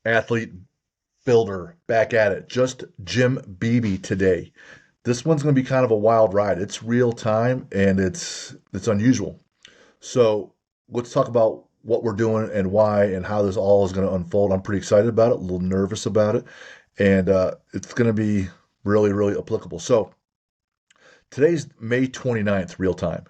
Athlete builder back at it. Just Jim Beebe today. This one's going to be kind of a wild ride. It's real time and it's unusual. So let's talk about what we're doing and why and how this all is going to unfold. I'm pretty excited about it, a little nervous about it, and it's going to be really, really applicable. So today's May 29th, real time.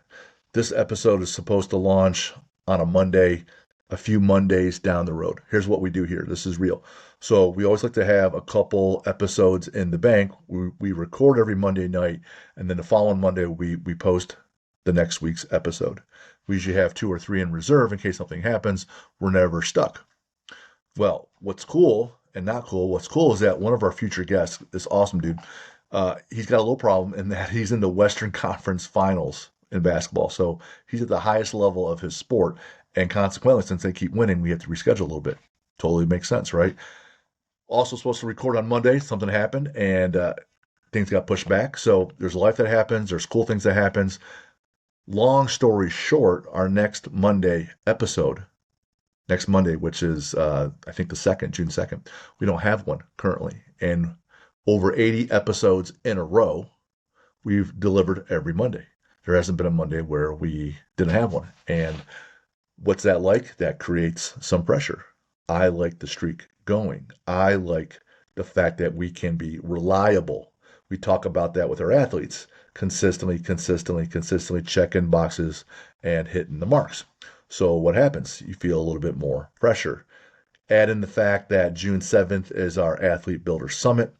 This episode is supposed to launch on a Monday, a few Mondays down the road. Here's what we do here. This is real. So we always like to have a couple episodes in the bank. We record every Monday night, and then the following Monday we post the next week's episode. We usually have two or three in reserve in case something happens. We're never stuck. Well, what's cool and not cool, what's cool is that one of our future guests, this awesome dude, he's got a little problem in that he's in the Western Conference Finals in basketball. So he's at the highest level of his sport. And consequently, since they keep winning, we have to reschedule a little bit. Totally makes sense, right? Also supposed to record on Monday. Something happened and things got pushed back. So there's life that happens. There's cool things that happens. Long story short, our next Monday episode, next Monday, which is I think the 2nd, June 2nd, we don't have one currently. And over 80 episodes in a row, we've delivered every Monday. There hasn't been a Monday where we didn't have one. And what's that like? That creates some pressure. I like the streak going. I like the fact that we can be reliable. We talk about that with our athletes, consistently checking boxes and hitting the marks. So what happens? You feel a little bit more pressure. Add in the fact that June 7th is our Athlete Builder Summit.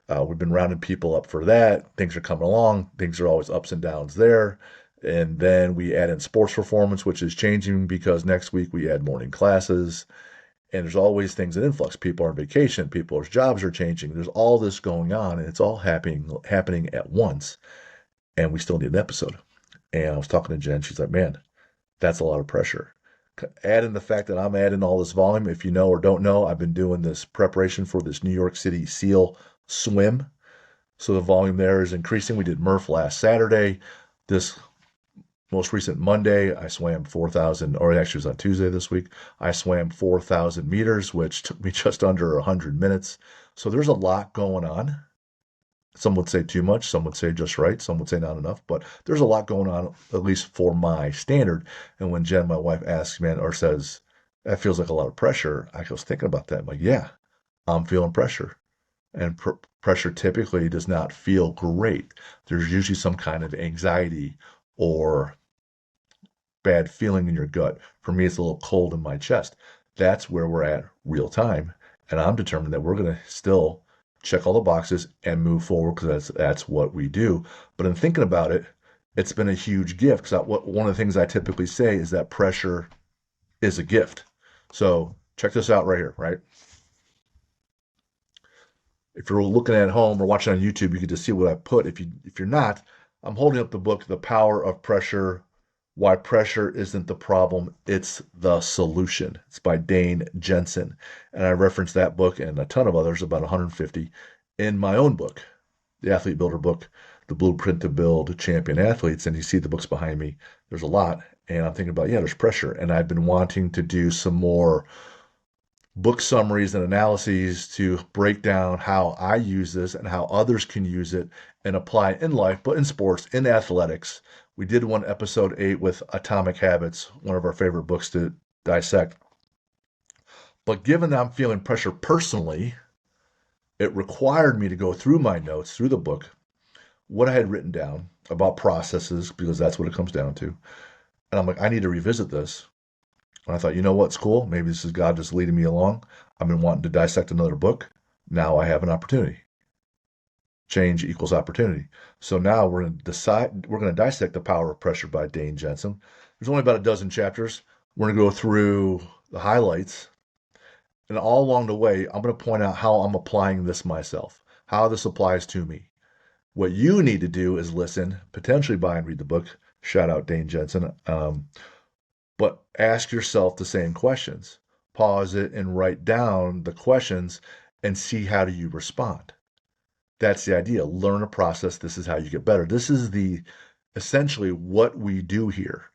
We've been rounding people up for that. Things are coming along. Things are always ups and downs there. And then we add in sports performance, which is changing because next week we add morning classes. And there's always things in influx. People are on vacation. People's jobs are changing. There's all this going on, and it's all happening at once. And we still need an episode. And I was talking to Jen. She's like, man, that's a lot of pressure. Add in the fact that I'm adding all this volume. If you know or don't know, I've been doing this preparation for this New York City SEAL swim. So the volume there is increasing. We did Murph last Saturday. This most recent Monday, I swam 4,000, or actually it was on Tuesday this week. I swam 4,000 meters, which took me just under 100 minutes. So there's a lot going on. Some would say too much, some would say just right, some would say not enough, but there's a lot going on, at least for my standard. And when Jen, my wife, asks me or says, that feels like a lot of pressure, I was thinking about that. I'm like, yeah, I'm feeling pressure. And pressure typically does not feel great. There's usually some kind of anxiety or bad feeling in your gut. For me, it's a little cold in my chest. That's where we're at real time. And I'm determined that we're going to still check all the boxes and move forward because that's what we do. But in thinking about it, it's been a huge gift because one of the things I typically say is that pressure is a gift. So check this out right here, right? If you're looking at home or watching on YouTube, you can just see what I put. If you're not, I'm holding up the book, The Power of Pressure, Why Pressure Isn't the Problem, It's the Solution. It's by Dane Jensen. And I reference that book and a ton of others, about 150, in my own book, the Athlete Builder book, The Blueprint to Build Champion Athletes. And you see the books behind me. There's a lot. And I'm thinking about, yeah, there's pressure. And I've been wanting to do some more book summaries and analyses to break down how I use this and how others can use it and apply it in life, but in sports, in athletics. We did one episode 8 with Atomic Habits, one of our favorite books to dissect. But given that I'm feeling pressure personally, it required me to go through my notes, through the book, what I had written down about processes, because that's what it comes down to. And I'm like, I need to revisit this. And I thought, you know what's cool? Maybe this is God just leading me along. I've been wanting to dissect another book. Now I have an opportunity. Change equals opportunity. So now we're going to dissect The Power of Pressure by Dane Jensen. There's only about a dozen chapters. We're going to go through the highlights. And all along the way, I'm going to point out how I'm applying this myself, how this applies to me. What you need to do is listen, potentially buy and read the book. Shout out Dane Jensen. But ask yourself the same questions. Pause it and write down the questions and see how do you respond. That's the idea. Learn a process. This is how you get better. This is essentially what we do here.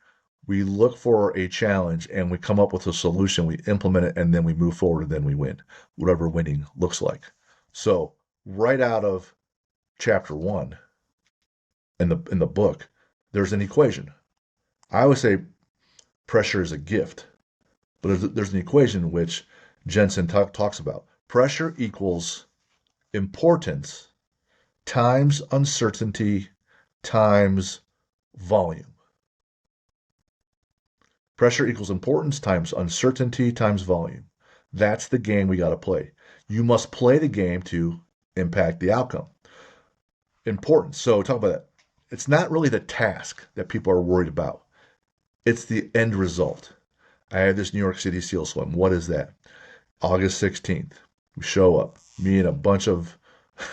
We look for a challenge and we come up with a solution, we implement it, and then we move forward and then we win, whatever winning looks like. So right out of chapter 1 in the book, there's an equation. I always say pressure is a gift, but there's an equation which Jensen talks about. Pressure equals importance times uncertainty times volume. Pressure equals importance times uncertainty times volume. That's the game we got to play. You must play the game to impact the outcome. Importance. So talk about that. It's not really the task that people are worried about. It's the end result. I had this New York City SEAL swim. What is that? August 16th. We show up. Me and a bunch of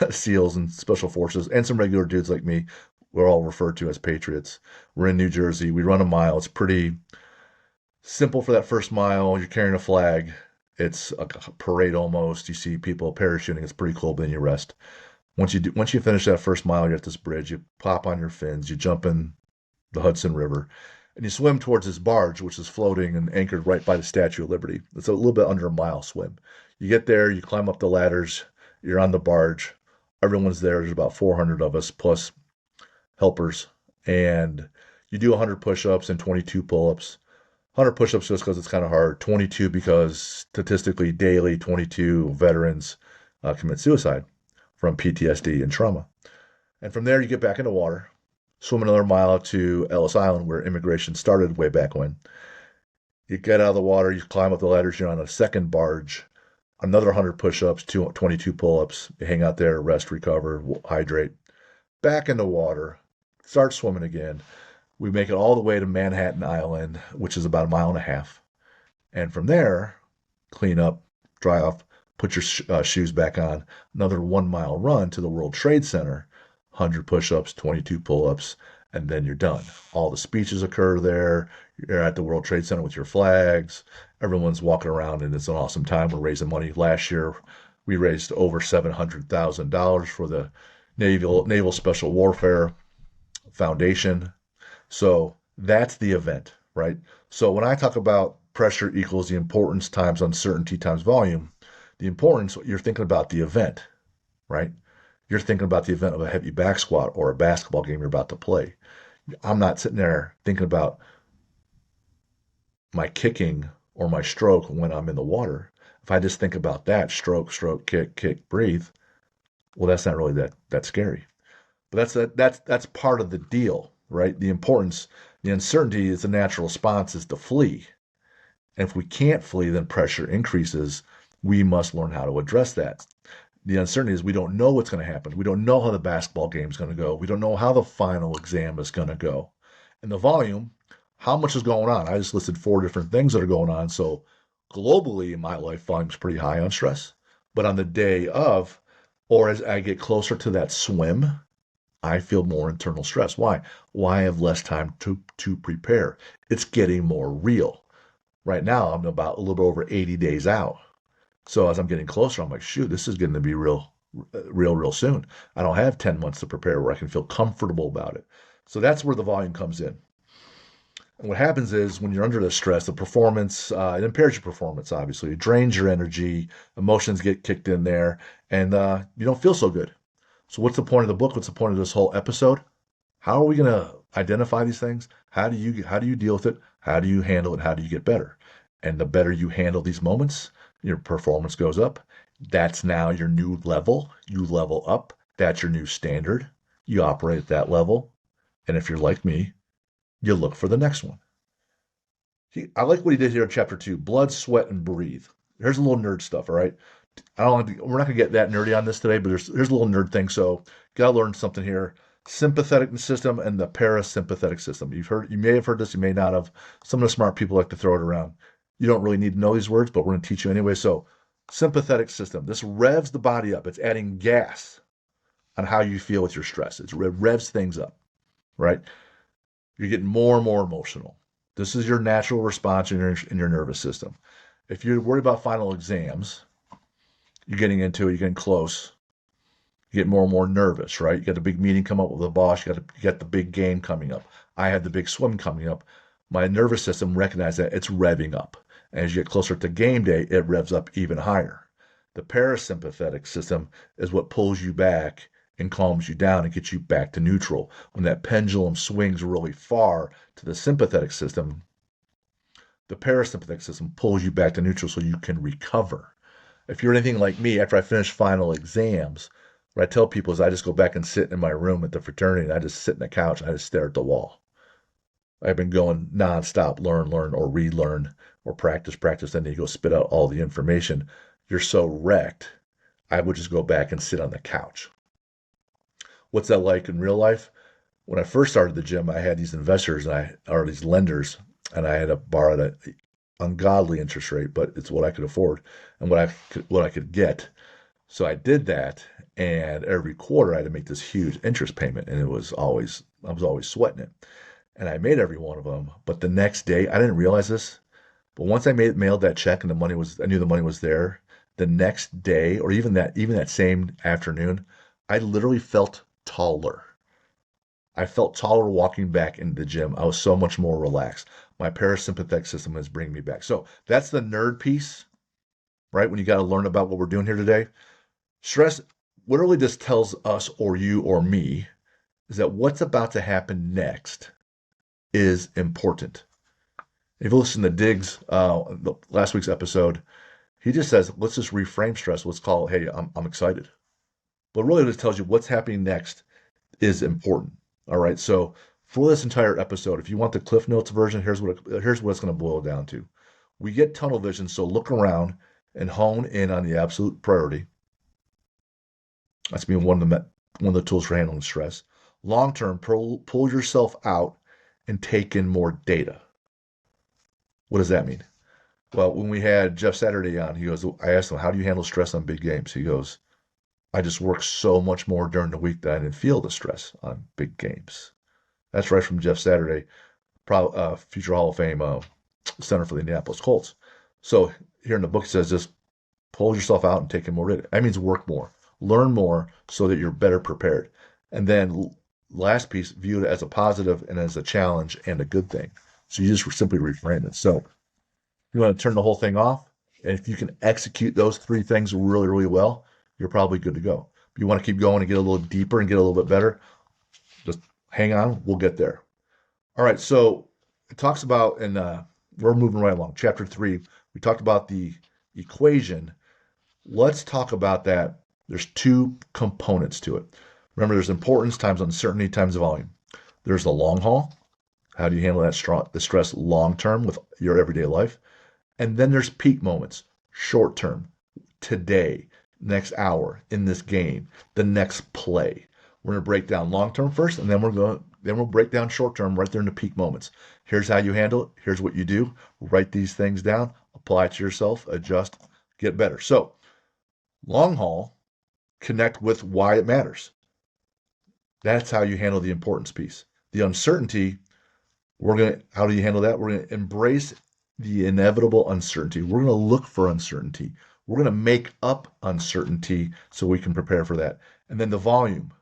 SEALs and special forces and some regular dudes like me. We're all referred to as patriots. We're in New Jersey. We run a mile. It's pretty simple for that first mile. You're carrying a flag. It's a parade almost. You see people parachuting. It's pretty cool, but then you rest. Once you finish that first mile, you're at this bridge. You pop on your fins. You jump in the Hudson River, and you swim towards this barge, which is floating and anchored right by the Statue of Liberty. It's a little bit under a mile swim. You get there. You climb up the ladders. You're on the barge. Everyone's there. There's about 400 of us plus helpers, and you do 100 push-ups and 22 pull-ups. 100 push-ups just because it's kind of hard. 22 because statistically daily 22 veterans commit suicide from PTSD and trauma. And from there you get back into water, swim another mile to Ellis Island where immigration started way back when. You get out of the water, you climb up the ladders, you're on a second barge, another 100 push-ups, 22 pull-ups. You hang out there, rest, recover, hydrate. Back in the water, start swimming again. We make it all the way to Manhattan Island, which is about a mile and a half. And from there, clean up, dry off, put your shoes back on. Another 1 mile run to the World Trade Center, 100 push-ups, 22 pull-ups, and then you're done. All the speeches occur there. You're at the World Trade Center with your flags. Everyone's walking around, and it's an awesome time. We're raising money. Last year, we raised over $700,000 for the Naval Special Warfare Foundation. So that's the event, right? So when I talk about pressure equals the importance times uncertainty times volume, the importance, you're thinking about the event, right? You're thinking about the event of a heavy back squat or a basketball game you're about to play. I'm not sitting there thinking about my kicking or my stroke when I'm in the water. If I just think about that, stroke, kick, breathe, well, that's not really that scary. But that's part of the deal, right? The importance, the uncertainty is the natural response is to flee. And if we can't flee, then pressure increases. We must learn how to address that. The uncertainty is we don't know what's going to happen. We don't know how the basketball game is going to go. We don't know how the final exam is going to go. And the volume, how much is going on? I just listed 4 different things that are going on. So globally in my life, volume's pretty high on stress. But on the day of, or as I get closer to that swim, I feel more internal stress. Why? Why I have less time to prepare? It's getting more real. Right now, I'm about a little bit over 80 days out. So as I'm getting closer, I'm like, shoot, this is going to be real soon. I don't have 10 months to prepare where I can feel comfortable about it. So that's where the volume comes in. And what happens is when you're under the stress, the performance, it impairs your performance, obviously. It drains your energy, emotions get kicked in there, and you don't feel so good. So what's the point of the book? What's the point of this whole episode? How are we going to identify these things? How do you deal with it? How do you handle it? How do you get better? And the better you handle these moments, your performance goes up. That's now your new level. You level up. That's your new standard. You operate at that level. And if you're like me, you look for the next one. I like what he did here in chapter 2, blood, sweat, and breathe. Here's a little nerd stuff, all right? We're not going to get that nerdy on this today, but here's a little nerd thing. So got to learn something here. Sympathetic system and the parasympathetic system. You may have heard this, you may not have. Some of the smart people like to throw it around. You don't really need to know these words, but we're going to teach you anyway. So sympathetic system, this revs the body up. It's adding gas on how you feel with your stress. It revs things up, right? You're getting more and more emotional. This is your natural response in your nervous system. If you're worried about final exams, you're getting close. You get more and more nervous, right? You got a big meeting come up with the boss. You got the big game coming up. I had the big swim coming up. my nervous system recognizes that it's revving up. And as you get closer to game day, it revs up even higher. The parasympathetic system is what pulls you back and calms you down and gets you back to neutral. When that pendulum swings really far to the sympathetic system, the parasympathetic system pulls you back to neutral so you can recover. If you're anything like me, after I finish final exams, what I tell people is I just go back and sit in my room at the fraternity and I just sit in the couch and I just stare at the wall. I've been going nonstop, learn, or relearn, or practice. Then you go spit out all the information. You're so wrecked, I would just go back and sit on the couch. What's that like in real life? When I first started the gym, I had these investors or these lenders, and I had to borrow at an ungodly interest rate, but it's what I could afford and what I could get. So I did that, and every quarter I had to make this huge interest payment, and I was always sweating it. And I made every one of them, but the next day I didn't realize this, but once I mailed that check and I knew the money was there. The next day, or even that same afternoon, I literally felt taller. I felt taller walking back into the gym. I was so much more relaxed. My parasympathetic system is bringing me back. So that's the nerd piece, right? When you got to learn about what we're doing here today. Stress, what really just tells us or you or me is that what's about to happen next is important. If you listen to Diggs, last week's episode, he just says, let's just reframe stress. Let's call it, hey, I'm excited. But really this tells you what's happening next is important. All right. So for this entire episode, if you want the Cliff Notes version, here's what it's going to boil down to. We get tunnel vision, so look around and hone in on the absolute priority. That's being one of the tools for handling stress. Long term, pull yourself out and take in more data. What does that mean? Well, when we had Jeff Saturday on, I asked him, how do you handle stress on big games? He goes, I just work so much more during the week that I didn't feel the stress on big games. That's right from Jeff Saturday, future Hall of Fame center for the Indianapolis Colts. So here in the book, it says just pull yourself out and take in more data. That means work more, learn more so that you're better prepared. And then last piece, view it as a positive and as a challenge and a good thing. So you just simply reframe it. So you want to turn the whole thing off. And if you can execute those three things really, really well, you're probably good to go. If you want to keep going and get a little deeper and get a little bit better, just hang on. We'll get there. All right. So it talks about, and we're moving right along. Chapter 3, we talked about the equation. Let's talk about that. There's two components to it. Remember, there's importance times uncertainty times volume. There's the long haul. How do you handle the stress long term with your everyday life? And then there's peak moments, short term, today, next hour, in this game, the next play. We're going to break down long term first, and then we'll break down short term right there in the peak moments. Here's how you handle it. Here's what you do. Write these things down, apply it to yourself, adjust, get better. So, long haul, connect with why it matters. That's how you handle the importance piece. The uncertainty, how do you handle that? We're going to embrace the inevitable uncertainty. We're going to look for uncertainty. We're going to make up uncertainty so we can prepare for that. And then the volume.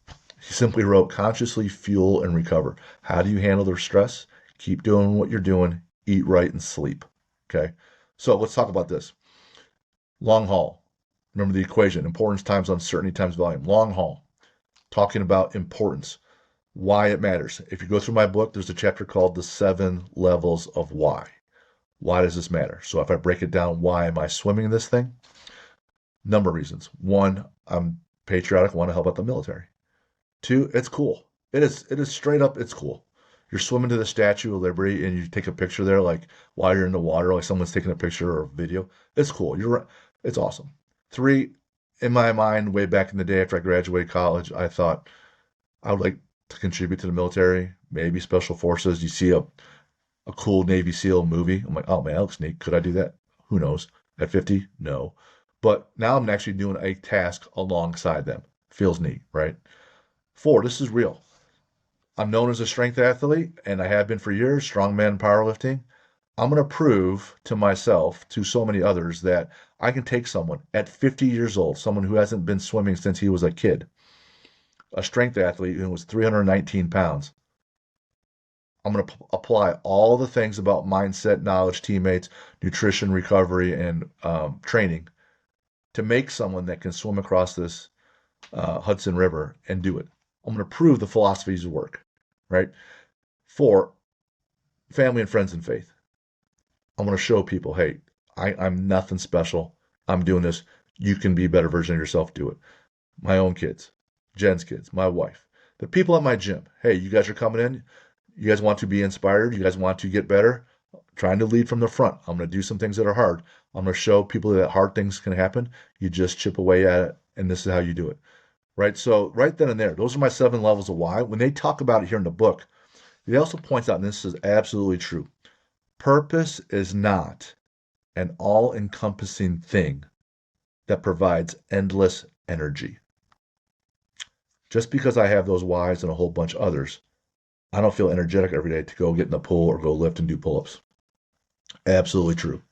He simply wrote, consciously fuel and recover. How do you handle the stress? Keep doing what you're doing, eat right, and sleep. Okay? So let's talk about this. Long haul. Remember the equation, importance times uncertainty times volume. Long haul. Talking about importance. Why it matters. If you go through my book, there's a chapter called The 7 Levels of Why. Why does this matter? So if I break it down, why am I swimming in this thing? Number of reasons. 1, I'm patriotic, want to help out the military. 2, it's cool. It is straight up, it's cool. You're swimming to the Statue of Liberty and you take a picture there, like while you're in the water, like someone's taking a picture or a video. It's cool. It's awesome. 3, in my mind, way back in the day after I graduated college, I thought I would like to contribute to the military, maybe special forces. You see a cool Navy SEAL movie. I'm like, oh man, that looks neat. Could I do that? Who knows? At 50? No. But now I'm actually doing a task alongside them. Feels neat, right? 4, this is real. I'm known as a strength athlete, and I have been for years, strongman powerlifting. I'm going to prove to myself, to so many others, that I can take someone at 50 years old, someone who hasn't been swimming since he was a kid, a strength athlete who was 319 pounds. I'm going to apply all the things about mindset, knowledge, teammates, nutrition, recovery, and training to make someone that can swim across this Hudson River and do it. I'm going to prove the philosophies work, right? For family and friends in faith, I'm going to show people, hey, I'm nothing special. I'm doing this. You can be a better version of yourself. Do it. My own kids, Jen's kids, my wife, the people at my gym. Hey, you guys are coming in. You guys want to be inspired. You guys want to get better. Trying to lead from the front. I'm going to do some things that are hard. I'm going to show people that hard things can happen. You just chip away at it, and this is how you do it. Right? So right then and there, those are my 7 levels of why. When they talk about it here in the book, they also point out, and this is absolutely true, purpose is not an all-encompassing thing that provides endless energy. Just because I have those whys and a whole bunch of others, I don't feel energetic every day to go get in the pool or go lift and do pull-ups. Absolutely true.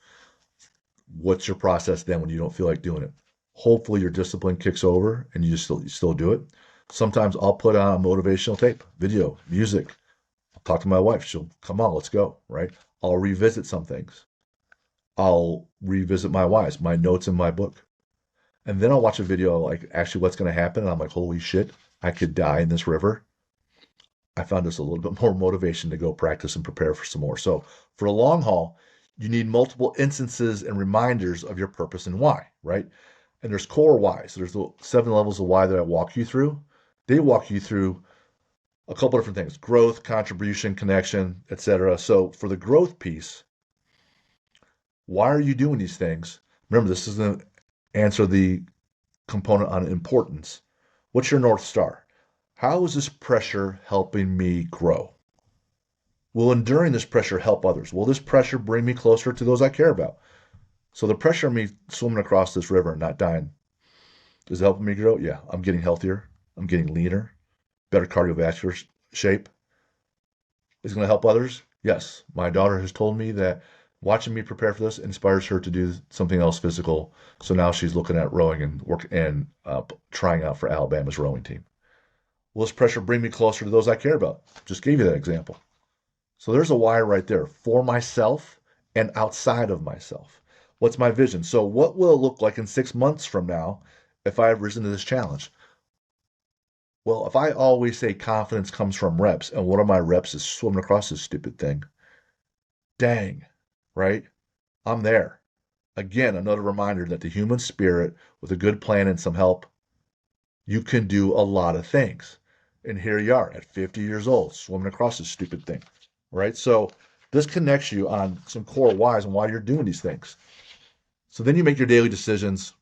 What's your process then when you don't feel like doing it? Hopefully your discipline kicks over and you still do it. Sometimes I'll put on a motivational tape, video, music. I'll talk to my wife. She'll come on, let's go, right? I'll revisit some things. I'll revisit my whys, my notes in my book. And then I'll watch a video like actually what's going to happen. And I'm like, holy shit, I could die in this river. I found this a little bit more motivation to go practice and prepare for some more. So for a long haul, you need multiple instances and reminders of your purpose and why, right? And there's core whys. So there's the 7 levels of why that I walk you through. They walk you through a couple different things: growth, contribution, connection, etc. So for the growth piece, why are you doing these things? Remember, this is going to answer the component on importance. What's your North Star? How is this pressure helping me grow? Will enduring this pressure help others? Will this pressure bring me closer to those I care about? So the pressure of me swimming across this river and not dying is it helping me grow? Yeah, I'm getting healthier. I'm getting leaner, better cardiovascular shape. Is it going to help others? Yes. My daughter has told me that watching me prepare for this inspires her to do something else physical. So now she's looking at rowing and trying out for Alabama's rowing team. Will this pressure bring me closer to those I care about? Just gave you that example. So there's a why right there for myself and outside of myself. What's my vision? So what will it look like in 6 months from now if I have risen to this challenge? Well, if I always say confidence comes from reps, and one of my reps is swimming across this stupid thing, dang, right? I'm there. Again, another reminder that the human spirit, with a good plan and some help, you can do a lot of things. And here you are at 50 years old, swimming across this stupid thing, right? So this connects you on some core whys and why you're doing these things. So then you make your daily decisions.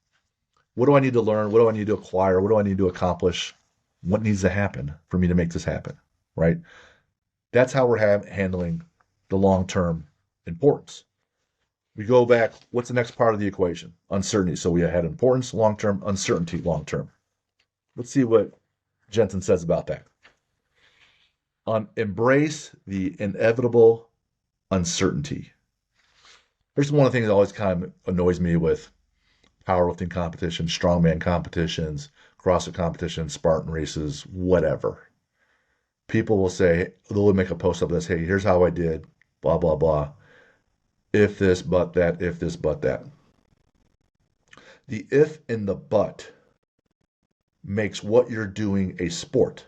What do I need to learn? What do I need to acquire? What do I need to accomplish? What needs to happen for me to make this happen, right? That's how we're handling the long-term importance. We go back, what's the next part of the equation? Uncertainty. So we had importance, long-term, uncertainty, long-term. Let's see what Jensen says about that. Embrace the inevitable uncertainty. Here's one of the things that always kind of annoys me with powerlifting competitions, strongman competitions, CrossFit competitions, Spartan races, whatever. People will say, they'll make a post of this, hey, here's how I did, blah, blah, blah. If this, but that, if this, but that. The if in the but makes what you're doing a sport.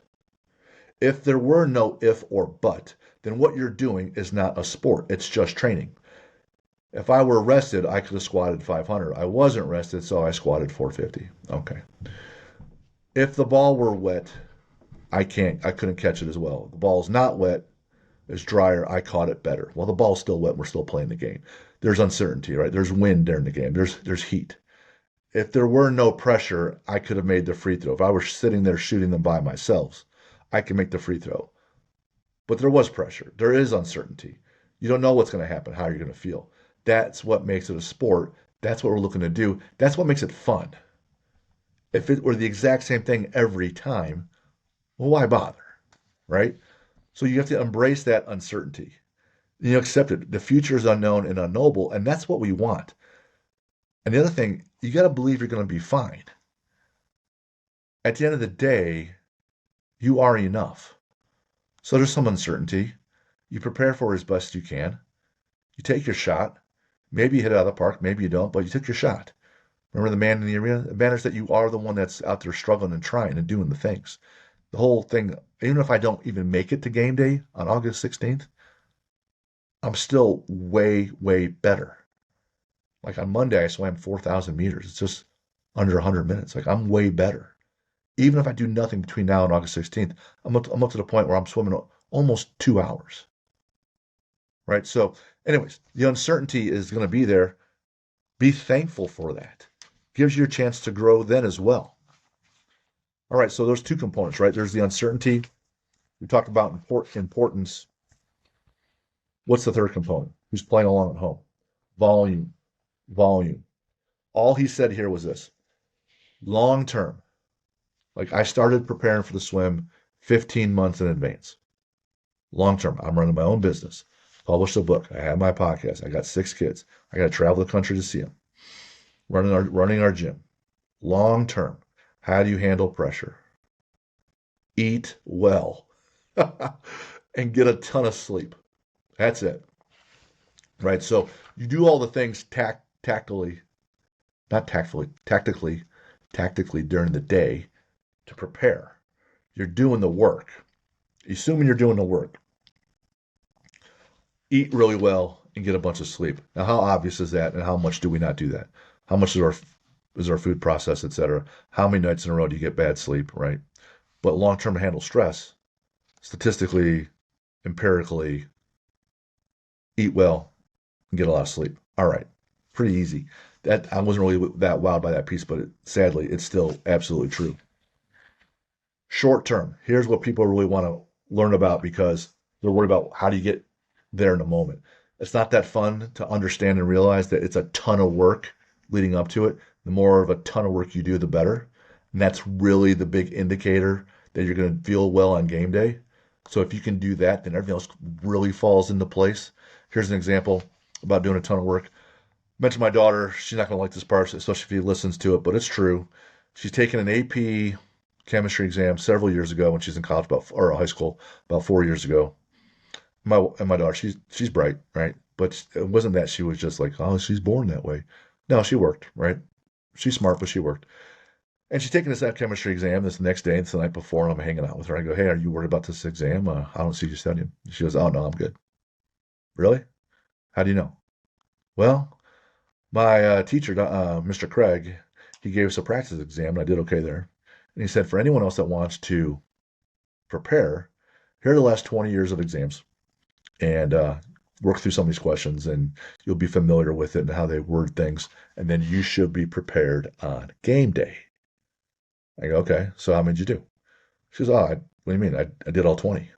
If there were no if or but, then what you're doing is not a sport. It's just training. If I were rested, I could have squatted 500. I wasn't rested, so I squatted 450. Okay. If the ball were wet, I couldn't catch it as well. The ball's not wet, it's drier, I caught it better. Well, the ball's still wet, we're still playing the game. There's uncertainty, right? There's wind during the game. There's heat. If there were no pressure, I could have made the free throw. If I were sitting there shooting them by myself, I can make the free throw. But there was pressure. There is uncertainty. You don't know what's going to happen, how you're going to feel. That's what makes it a sport. That's what we're looking to do. That's what makes it fun. If it were the exact same thing every time, well, why bother, right? So you have to embrace that uncertainty. You accept it. The future is unknown and unknowable, and that's what we want. And the other thing, you got to believe you're going to be fine. At the end of the day, you are enough. So there's some uncertainty. You prepare for it as best you can. You take your shot. Maybe you hit it out of the park, maybe you don't, but you took your shot. Remember the man in the arena? It matters that you are the one that's out there struggling and trying and doing the things. The whole thing, even if I don't even make it to game day on August 16th, I'm still way, way better. Like on Monday, I swam 4,000 meters. It's just under 100 minutes. Like I'm way better. Even if I do nothing between now and August 16th, I'm up to the point where I'm swimming almost 2 hours. Right? So, anyways, the uncertainty is going to be there. Be thankful for that. Gives you a chance to grow then as well. All right, so there's two components, right? There's the uncertainty. We talked about importance. What's the third component? Who's playing along at home? Volume. Volume. All he said here was this. Long term. Like I started preparing for the swim 15 months in advance. Long term. I'm running my own business. Published a book. I have my podcast. I got 6 kids. I got to travel the country to see them. Running our gym. Long term. How do you handle pressure? Eat well and get a ton of sleep. That's it. Right? So you do all the things tactically during the day to prepare. You're doing the work. Assuming you're doing the work. Eat really well and get a bunch of sleep. Now, how obvious is that, and how much do we not do that? How much is our food processed, etc.? How many nights in a row do you get bad sleep, right? But long-term to handle stress, statistically, empirically, eat well and get a lot of sleep. All right, pretty easy. That I wasn't really that wowed by that piece, but sadly, it's still absolutely true. Short term, here's what people really want to learn about because they're worried about how do you get there in a moment. It's not that fun to understand and realize that it's a ton of work leading up to it. The more of a ton of work you do, the better. And that's really the big indicator that you're going to feel well on game day. So if you can do that, then everything else really falls into place. Here's an example about doing a ton of work. I mentioned my daughter. She's not going to like this part, especially if he listens to it, but it's true. She's taken an AP chemistry exam several years ago when she's in college or high school, about 4 years ago. My daughter, she's bright, right? But it wasn't that she was just like, oh, she's born that way. No, she worked, right? She's smart, but she worked. And she's taking this chemistry exam this next day. It's the night before, and I'm hanging out with her. I go, hey, are you worried about this exam? I don't see you studying. She goes, oh, no, I'm good. Really? How do you know? Well, my teacher, Mr. Craig, he gave us a practice exam, and I did okay there. And he said, for anyone else that wants to prepare, here are the last 20 years of exams. And work through some of these questions, and you'll be familiar with it and how they word things. And then you should be prepared on game day. I go, okay, so how many did you do? She goes, what do you mean? I did all 20.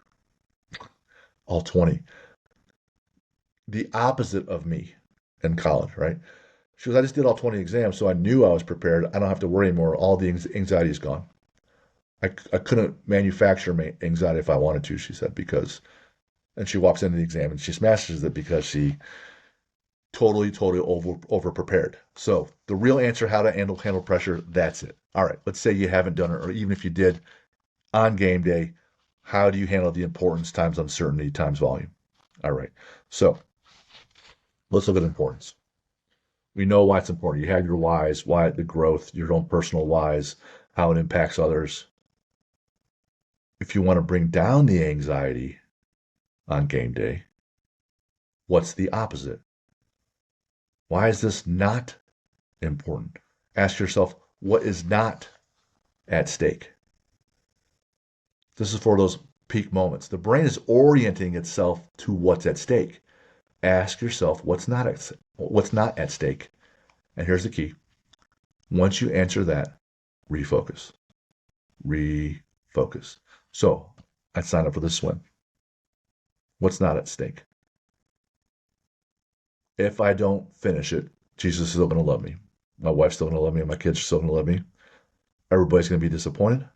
All 20. The opposite of me in college, right? She goes, I just did all 20 exams, so I knew I was prepared. I don't have to worry anymore. All the anxiety is gone. I couldn't manufacture anxiety if I wanted to, she said, because, and she walks into the exam and she smashes it because she totally over prepared. So the real answer, how to handle pressure, that's it. All right, let's say you haven't done it, or even if you did on game day, how do you handle the importance times uncertainty times volume? All right, so let's look at importance. We know why it's important. You have your whys, why the growth, your own personal whys, how it impacts others. If you want to bring down the anxiety on game day, what's the opposite? Why is this not important? Ask yourself, what is not at stake? This is for those peak moments. The brain is orienting itself to what's at stake. Ask yourself what's not at stake. And here's the key. Once you answer that, refocus. Refocus. So I signed up for this swim. What's not at stake? If I don't finish it, Jesus is still going to love me. My wife's still going to love me. My kids are still going to love me. Everybody's going to be disappointed,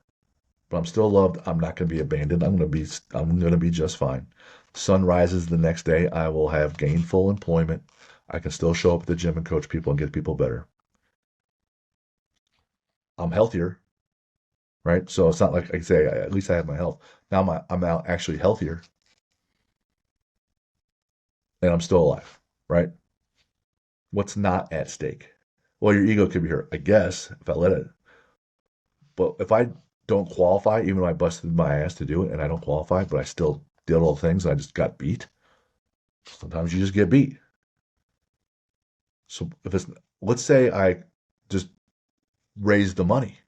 but I'm still loved. I'm not going to be abandoned. I'm going to be just fine. Sun rises the next day. I will have gainful employment. I can still show up at the gym and coach people and get people better. I'm healthier, right? So it's not like I say, at least I have my health. Now I'm actually healthier. and I'm still alive, right? What's not at stake? Well, your ego could be hurt, I guess, if I let it. But if I don't qualify, even though I busted my ass to do it and I don't qualify, but I still did all the things and I just got beat, sometimes you just get beat. So if it's, let's say I just raised the money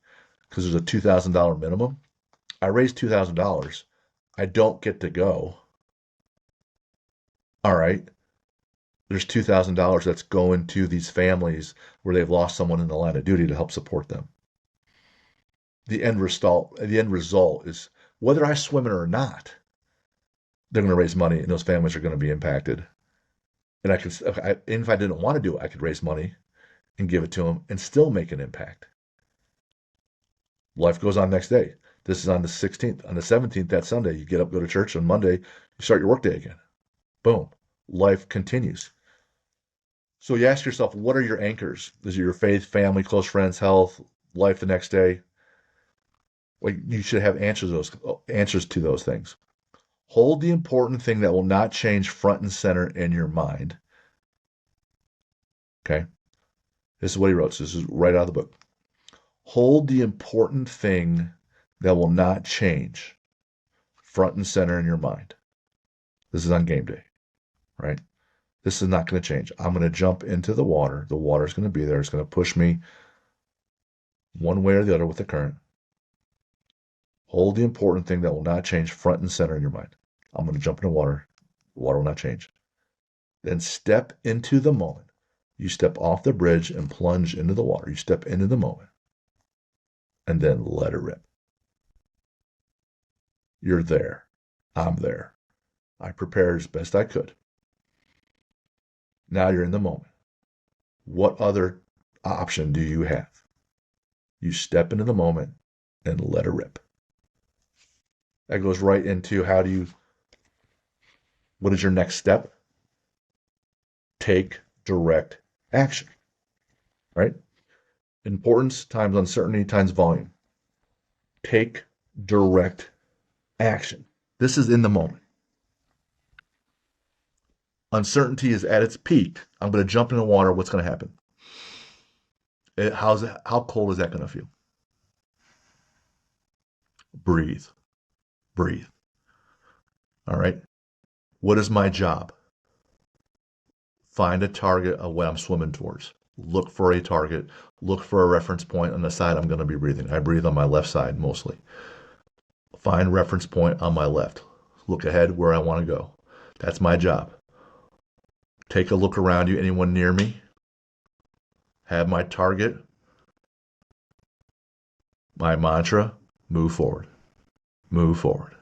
because there's a $2,000 minimum. I raised $2,000. I don't get to go. All right. There's $2,000 that's going to these families where they've lost someone in the line of duty to help support them. The end result is whether I swim it or not, they're going to raise money and those families are going to be impacted. And if I didn't want to do it, I could raise money and give it to them and still make an impact. Life goes on next day. This is on the 16th. On the 17th, that Sunday, you get up, go to church. On Monday, you start your workday again. Boom. Life continues. So you ask yourself, what are your anchors? Is it your faith, family, close friends, health, life the next day? Like you should have answers to those things. Hold the important thing that will not change front and center in your mind. Okay? This is what he wrote. So this is right out of the book. Hold the important thing that will not change front and center in your mind. This is on game day, right? This is not going to change. I'm going to jump into the water. The water is going to be there. It's going to push me one way or the other with the current. Hold the important thing that will not change front and center in your mind. I'm going to jump in the water. The water will not change. Then step into the moment. You step off the bridge and plunge into the water. You step into the moment. And then let it rip. You're there. I'm there. I prepared as best I could. Now you're in the moment. What other option do you have? You step into the moment and let it rip. That goes right into what is your next step? Take direct action, right? Importance times uncertainty times volume. Take direct action. This is in the moment. Uncertainty is at its peak. I'm going to jump in the water. What's going to happen? How cold is that going to feel? Breathe. Breathe. All right. What is my job? Find a target of what I'm swimming towards. Look for a target. Look for a reference point on the side I'm going to be breathing. I breathe on my left side mostly. Find reference point on my left. Look ahead where I want to go. That's my job. Take a look around you. Anyone near me? Have my target. My mantra, move forward. Move forward.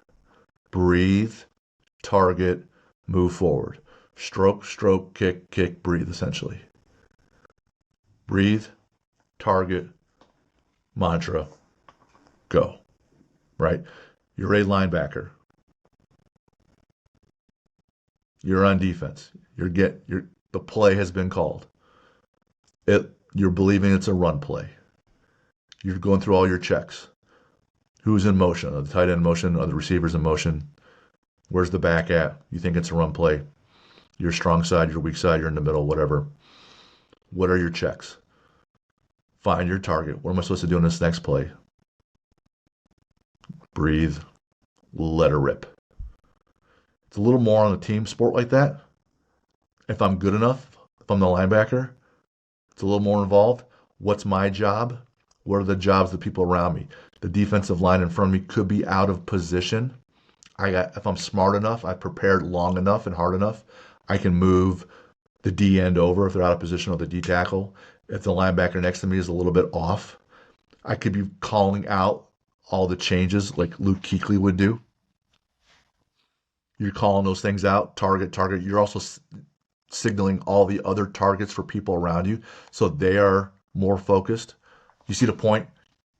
Breathe, target, move forward. Stroke, stroke, kick, kick, breathe, essentially. Breathe, target, mantra, go. Right? You're a linebacker. You're on defense. The play has been called. You're believing it's a run play. You're going through all your checks. Who's in motion? Are the tight end in motion? Are the receivers in motion? Where's the back at? You think it's a run play. Your strong side, your weak side, you're in the middle, whatever. What are your checks? Find your target. What am I supposed to do in this next play? Breathe. Let her rip. It's a little more on a team sport like that. If I'm good enough, if I'm the linebacker, it's a little more involved. What's my job? What are the jobs of the people around me? The defensive line in front of me could be out of position. If I'm smart enough, I've prepared long enough and hard enough, I can move the D end over if they're out of position, or the D tackle. If the linebacker next to me is a little bit off, I could be calling out all the changes like 𝗧𝗵𝗵𝗀𝗀 would do. You're calling those things out, target, target. You're also signaling all the other targets for people around you so they are more focused. You see the point?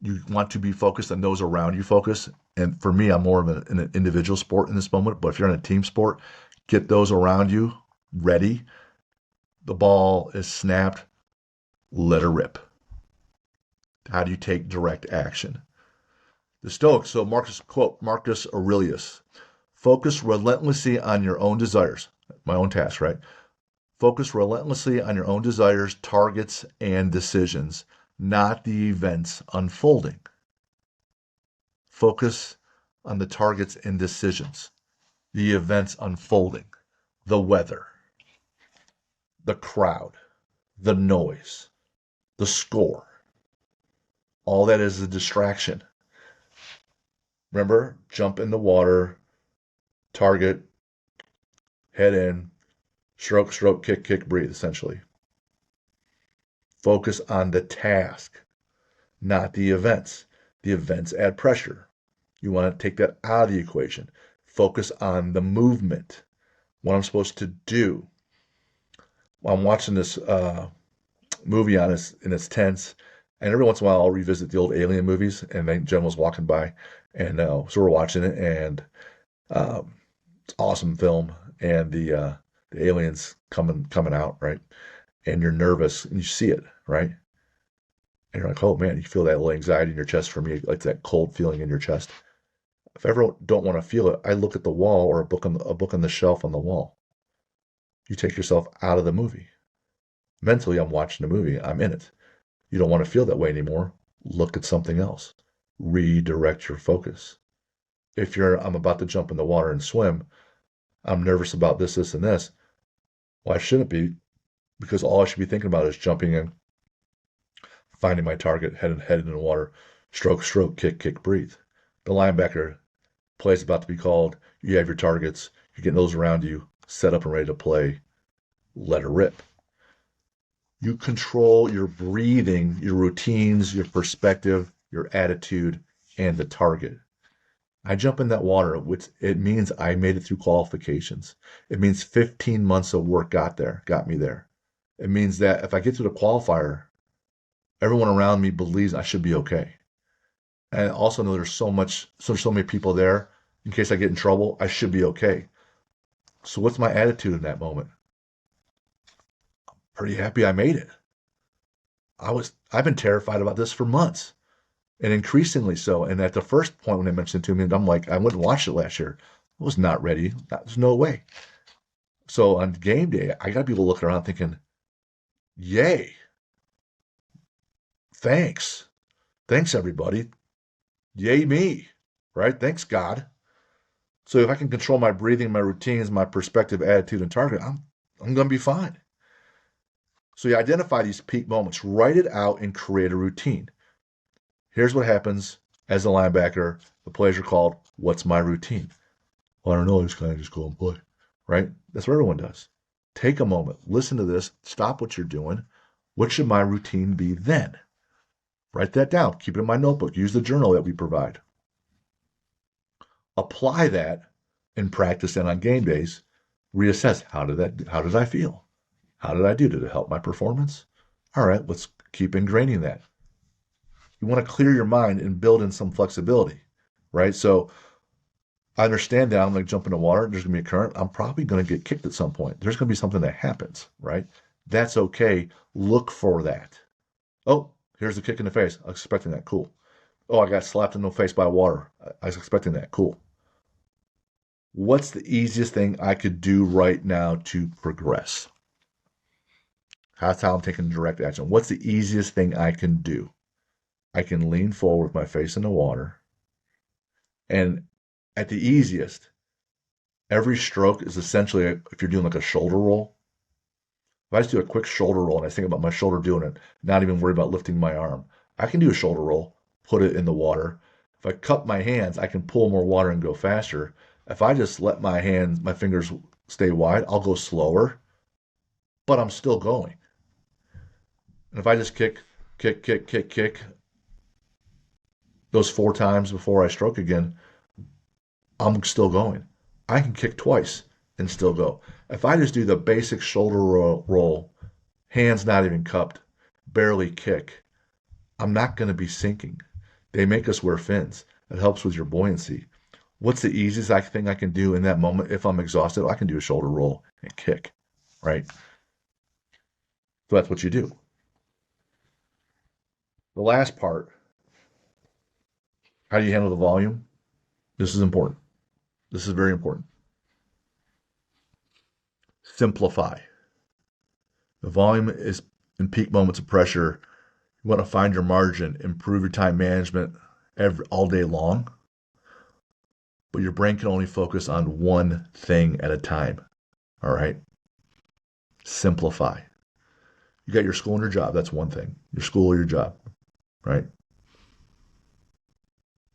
You want to be focused and those around you focus. And for me, I'm more of an individual sport in this moment. But if you're in a team sport, get those around you ready. The ball is snapped. Let her rip. How do you take direct action? The Stoics, so quote Marcus Aurelius, focus relentlessly on your own desires. my own task, right? Focus relentlessly on your own desires, targets, and decisions, not the events unfolding. Focus on the targets and decisions, the events unfolding, the weather, the crowd, the noise, the score. All that is a distraction. Remember, jump in the water, target, head in, stroke, stroke, kick, kick, breathe, essentially. Focus on the task, not the events. The events add pressure. You want to take that out of the equation. Focus on the movement, what I'm supposed to do. I'm watching this movie in its tense, and every once in a while I'll revisit the old Alien movies, and then Jen was walking by, and so we're watching it, and it's awesome film, and the aliens coming out, right? And you're nervous, and you see it, right? And you're like, oh man, you feel that little anxiety in your chest. For me, like that cold feeling in your chest. If I ever don't want to feel it, I look at the wall or a book on the shelf on the wall. You take yourself out of the movie. Mentally, I'm watching the movie. I'm in it. You don't want to feel that way anymore. Look at something else. Redirect your focus. If I'm about to jump in the water and swim, I'm nervous about this, this, and this. Well, I shouldn't be, because all I should be thinking about is jumping in, finding my target, heading in the water, stroke, stroke, kick, kick, breathe. The linebacker play's about to be called. You have your targets. You're getting those around you, set up and ready to play. Let her rip. You control your breathing, your routines, your perspective, your attitude, and the target. I jump in that water, which it means I made it through qualifications. It means 15 months of work got me there. It means that if I get to the qualifier, everyone around me believes I should be okay. And I also know there's so many people there. In case I get in trouble, I should be okay. So what's my attitude in that moment? I'm pretty happy I made it. I've been terrified about this for months, and increasingly so. And at the first point when they mentioned it to me, I'm like, I went and watched it last year. I was not ready. There's no way. So on game day, I got people looking around thinking, yay, thanks everybody, yay me, right? Thanks God. So if I can control my breathing, my routines, my perspective, attitude, and target, I'm going to be fine. So you identify these peak moments, write it out, and create a routine. Here's what happens as a linebacker. The plays are called, what's my routine? Well, I don't know, I just kind of just go and play, right? That's what everyone does. Take a moment, listen to this, stop what you're doing. What should my routine be then? Write that down, keep it in my notebook, use the journal that we provide. Apply that in practice and on game days. Reassess, how did I feel? How did I do? Did it help my performance? All right, let's keep ingraining that. You want to clear your mind and build in some flexibility, right? So I understand that I'm going to jump in the water. There's going to be a current. I'm probably going to get kicked at some point. There's going to be something that happens, right? That's okay. Look for that. Oh, here's the kick in the face. I was expecting that. Cool. Oh, I got slapped in the face by water. I was expecting that. Cool. What's the easiest thing I could do right now to progress? That's how I'm taking direct action. What's the easiest thing I can do? I can lean forward with my face in the water. And at the easiest, every stroke is essentially, if you're doing like a shoulder roll, if I just do a quick shoulder roll and I think about my shoulder doing it, not even worry about lifting my arm, I can do a shoulder roll, put it in the water. If I cup my hands, I can pull more water and go faster. If I just let my fingers stay wide, I'll go slower, but I'm still going. And if I just kick those 4 times before I stroke again, I'm still going. I can kick twice and still go. If I just do the basic shoulder roll, hands not even cupped, barely kick, I'm not going to be sinking. They make us wear fins. It helps with your buoyancy. What's the easiest thing I can do in that moment? If I'm exhausted, I can do a shoulder roll and kick, right? So that's what you do. The last part, how do you handle the volume? This is important. This is very important. simplify. The volume is in peak moments of pressure. You want to find your margin, improve your time management all day long, but your brain can only focus on one thing at a time. All right? Simplify. You got your school and your job. That's one thing. Your school or your job, right?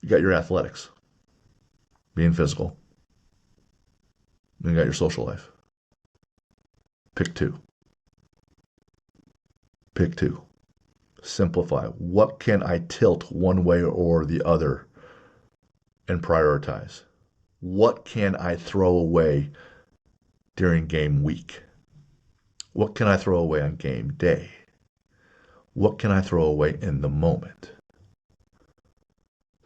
You got your athletics, being physical. Then you got your social life. Pick two. Pick two. Simplify. What can I tilt one way or the other and prioritize? What can I throw away during game week? What can I throw away on game day? What can I throw away in the moment?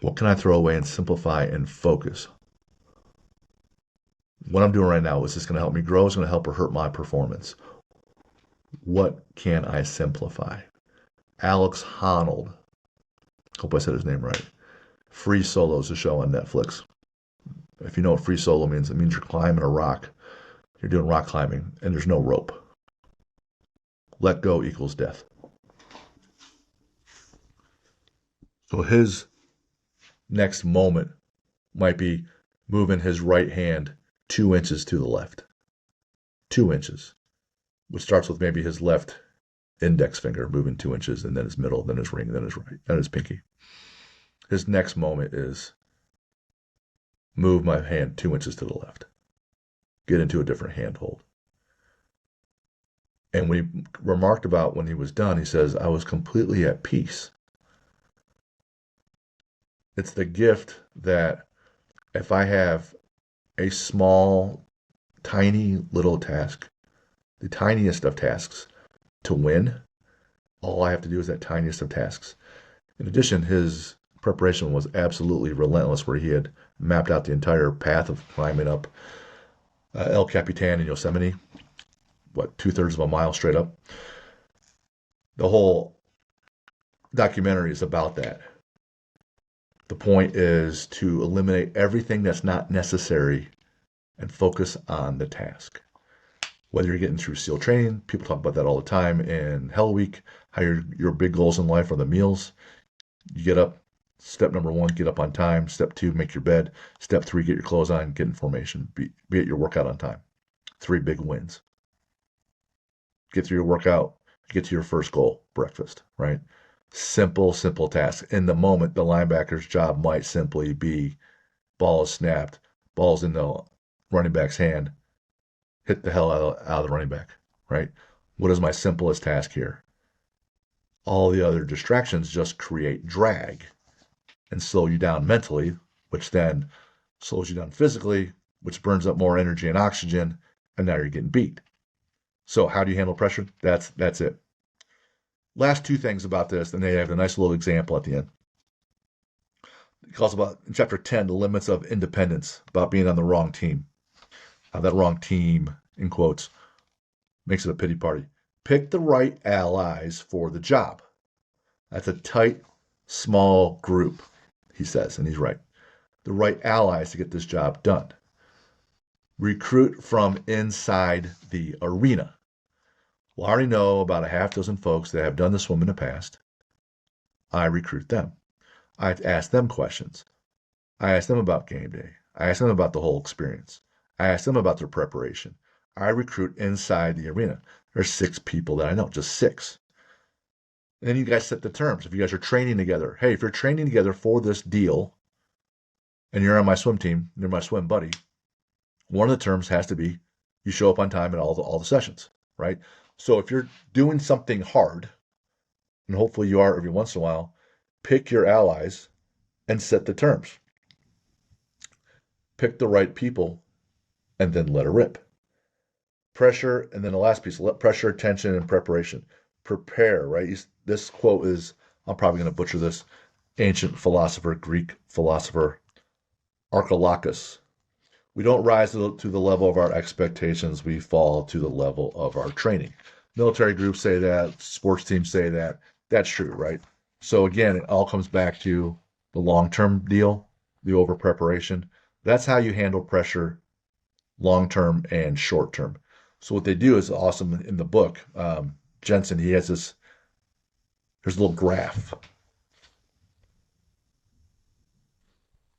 What can I throw away and simplify and focus? What I'm doing right now, is this going to help me grow? Is it going to help or hurt my performance? What can I simplify? Alex Honnold, hope I said his name right. Free Solo is a show on Netflix. If you know what free solo means, it means you're climbing a rock. You're doing rock climbing and there's no rope. Let go equals death. So his next moment might be moving his right hand 2 inches to the left. 2 inches, which starts with maybe his left index finger moving 2 inches, and then his middle, then his ring, then his right, then his pinky. His next moment is move my hand 2 inches to the left. Get into a different hand hold. And when he remarked about when he was done, he says, I was completely at peace. It's the gift that if I have a small, tiny little task, the tiniest of tasks to win, all I have to do is that tiniest of tasks. In addition, his preparation was absolutely relentless, where he had mapped out the entire path of climbing up 𝗀𝗃 𝗃𝗀𝗃 in Yosemite, 2/3 of a mile straight up. The whole documentary is about that. The point is to eliminate everything that's not necessary and focus on the task. Whether you're getting through SEAL training, people talk about that all the time in Hell Week, how your big goals in life are the meals. You get up, step number 1, get up on time. Step 2, make your bed. Step 3, get your clothes on, get in formation. Be at your workout on time. 3 big wins. Get through your workout, get to your first goal, breakfast, right? Simple task. In the moment, the linebacker's job might simply be ball is snapped, ball's in the running back's hand, hit the hell out of the running back, right? What is my simplest task here? All the other distractions just create drag and slow you down mentally, which then slows you down physically, which burns up more energy and oxygen, and now you're getting beat. So how do you handle pressure? That's it. Last 2 things about this, and they have a nice little example at the end. It calls about, in chapter 10, the limits of independence, about being on the wrong team. That wrong team, in quotes, makes it a pity party. Pick the right allies for the job. That's a tight, small group, he says, and he's right. The right allies to get this job done. Recruit from inside the arena. Well, I already know about a half dozen folks that have done the swim in the past. I recruit them. I ask them questions. I ask them about game day. I ask them about the whole experience. I ask them about their preparation. I recruit inside the arena. There's 6 people that I know, just 6. And then you guys set the terms. If you guys are training together, hey, if you're training together for this deal and you're on my swim team, you're my swim buddy, one of the terms has to be you show up on time at all the sessions, right? So if you're doing something hard, and hopefully you are every once in a while, pick your allies and set the terms. Pick the right people and then let it rip. Pressure, and then the last piece, let pressure, attention, and preparation. Prepare, right? This quote is, I'm probably going to butcher this, ancient philosopher, Greek philosopher, 𝗀𝗃𝗀𝗃. We don't rise to the level of our expectations. We fall to the level of our training. Military groups say that. Sports teams say that. That's true, right? So again, it all comes back to the long-term deal, the over-preparation. That's how you handle pressure long-term and short-term. So what they do is awesome in the book. Jensen, he has this, there's a little graph,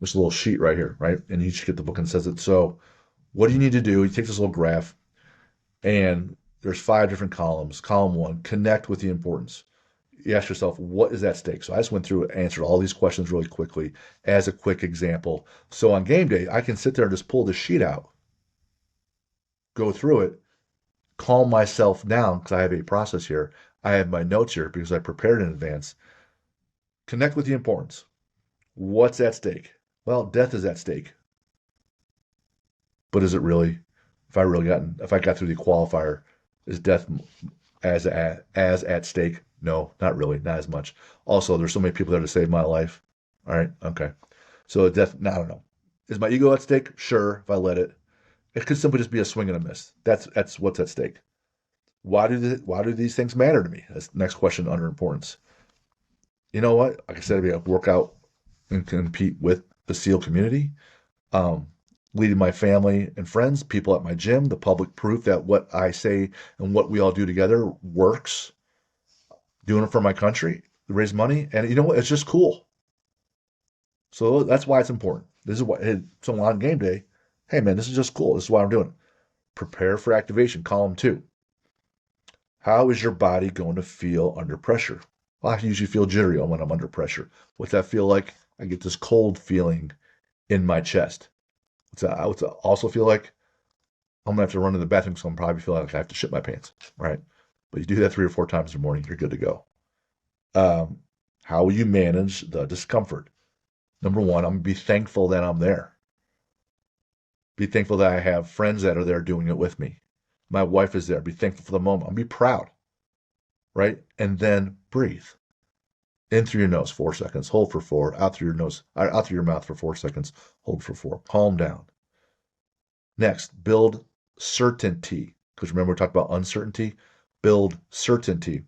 there's a little sheet right here, right? And you should get the book and says it. So what do you need to do? You take this little graph and there's 5 different columns. Column 1, connect with the importance. You ask yourself, what is at stake? So I just went through and answered all these questions really quickly as a quick example. So on game day, I can sit there and just pull the sheet out, go through it, calm myself down because I have a process here. I have my notes here because I prepared in advance. Connect with the importance. What's at stake? Well, death is at stake. But is it really? If I got through the qualifier, is death as at stake? No, not really, not as much. Also, there's so many people there to save my life. All right, okay. So death, I don't know. Is my ego at stake? Sure, if I let it. It could simply just be a swing and a miss. That's what's at stake. Why do these things matter to me? That's the next question under importance. You know what? Like I said, I work out and compete with the SEAL community. Um, Leading my family and friends, people at my gym, the public proof that what I say and what we all do together works. Doing it for my country, raise money, and you know what? It's just cool. So that's why it's important. This is what, hey, so on game day, hey man, this is just cool. This is why I'm doing it. Prepare for activation. Column 2. How is your body going to feel under pressure? Well, I usually feel jittery when I'm under pressure. What's that feel like? I get this cold feeling in my chest. What's that also feel like? I'm gonna have to run to the bathroom, so I'm probably feeling like I have to shit my pants, right? But you do that 3 or 4 times in the morning, you're good to go. How will you manage the discomfort? Number 1, I'm gonna be thankful that I'm there. Be thankful that I have friends that are there doing it with me. My wife is there. Be thankful for the moment. I'm be proud, right? And then breathe. In through your nose, 4 seconds. Hold for 4. Out through your nose, out through your mouth for 4 seconds. Hold for 4. Calm down. Next, build certainty. Because remember, we talked about uncertainty. Build certainty.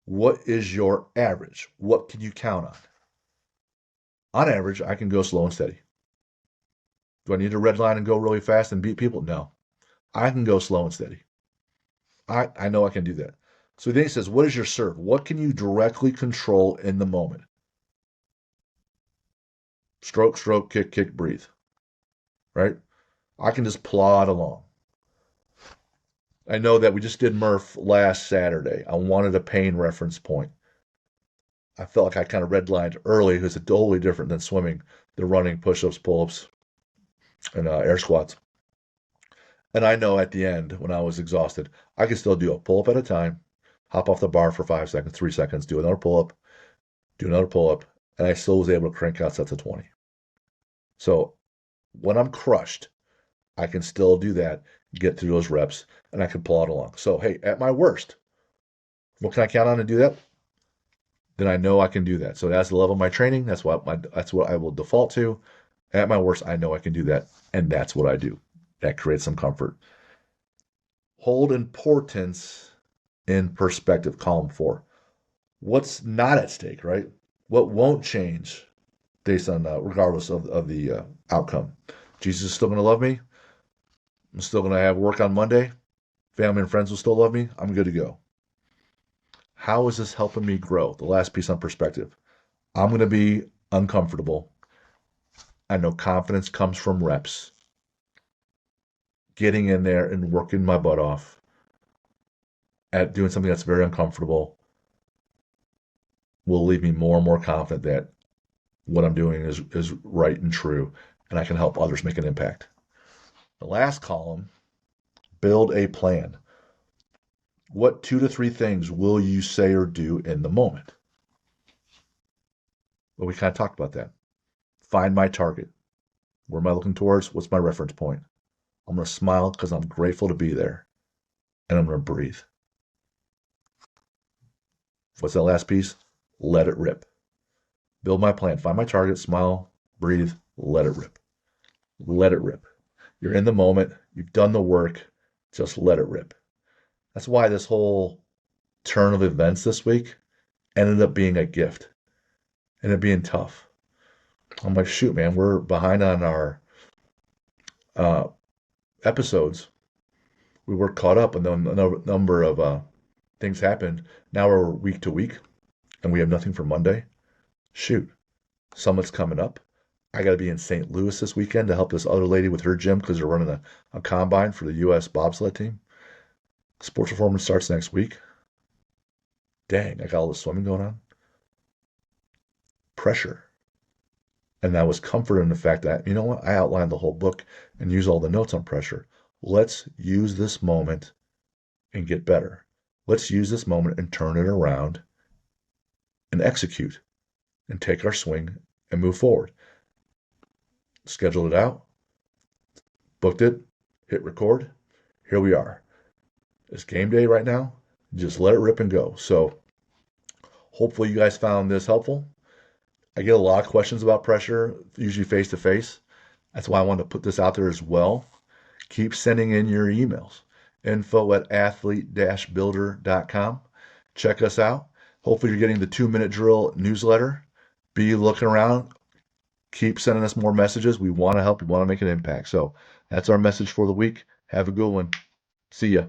What is your average? What can you count on? On average, I can go slow and steady. Do I need to red line and go really fast and beat people? No. I can go slow and steady. I know I can do that. So then he says, what is your serve? What can you directly control in the moment? Stroke, stroke, kick, kick, breathe. Right? I can just plod along. I know that we just did Murph last Saturday. I wanted a pain reference point. I felt like I kind of redlined early because it's totally different than swimming, the running, push-ups, pull-ups, and air squats. And I know at the end, when I was exhausted, I could still do a pull-up at a time, hop off the bar for 5 seconds, 3 seconds, do another pull-up, and I still was able to crank out sets of 20. So when I'm crushed, I can still do that, get through those reps, and I can plod along. So, hey, at my worst, what can I count on to do that? Then I know I can do that. So that's the level of my training. That's what I will default to. At my worst, I know I can do that, and that's what I do. That creates some comfort. Hold importance in perspective. Column 4. What's not at stake, right? What won't change based on regardless of the outcome? Jesus is still going to love me. I'm still going to have work on Monday. Family and friends will still love me. I'm good to go. How is this helping me grow? The last piece on perspective. I'm going to be uncomfortable. I know confidence comes from reps. Getting in there and working my butt off at doing something that's very uncomfortable will leave me more and more confident that what I'm doing is right and true, and I can help others make an impact. The last column, build a plan. What 2 to 3 things will you say or do in the moment? Well, we kind of talked about that. Find my target. Where am I looking towards? What's my reference point? I'm going to smile because I'm grateful to be there. And I'm going to breathe. What's that last piece? Let it rip. Build my plan. Find my target, smile, breathe, let it rip. Let it rip. You're in the moment. You've done the work. Just let it rip. That's why this whole turn of events this week ended up being a gift. Ended up being tough. I'm like, shoot, man, we're behind on our episodes. we were caught up, and then a number of things happened. Now we're week to week, and we have nothing for Monday. Shoot, Summit's coming up. I got to be in St. Louis this weekend to help this other lady with her gym because they're running a combine for the U.S. bobsled team. Sports performance starts next week. Dang, I got all the swimming going on. Pressure. And I was comforted in the fact that, you know what? I outlined the whole book and use all the notes on pressure. Let's use this moment and get better. Let's use this moment and turn it around and execute and take our swing and move forward. Scheduled it out, booked it, hit record. Here we are. It's game day right now. Just let it rip and go. So hopefully you guys found this helpful. I get a lot of questions about pressure, usually face to face. That's why I wanted to put this out there as well. Keep sending in your emails. info@athlete-builder.com. Check us out. Hopefully you're getting the 2-minute drill newsletter. Be looking around. Keep sending us more messages. We want to help. We want to make an impact. So that's our message for the week. Have a good one. See ya.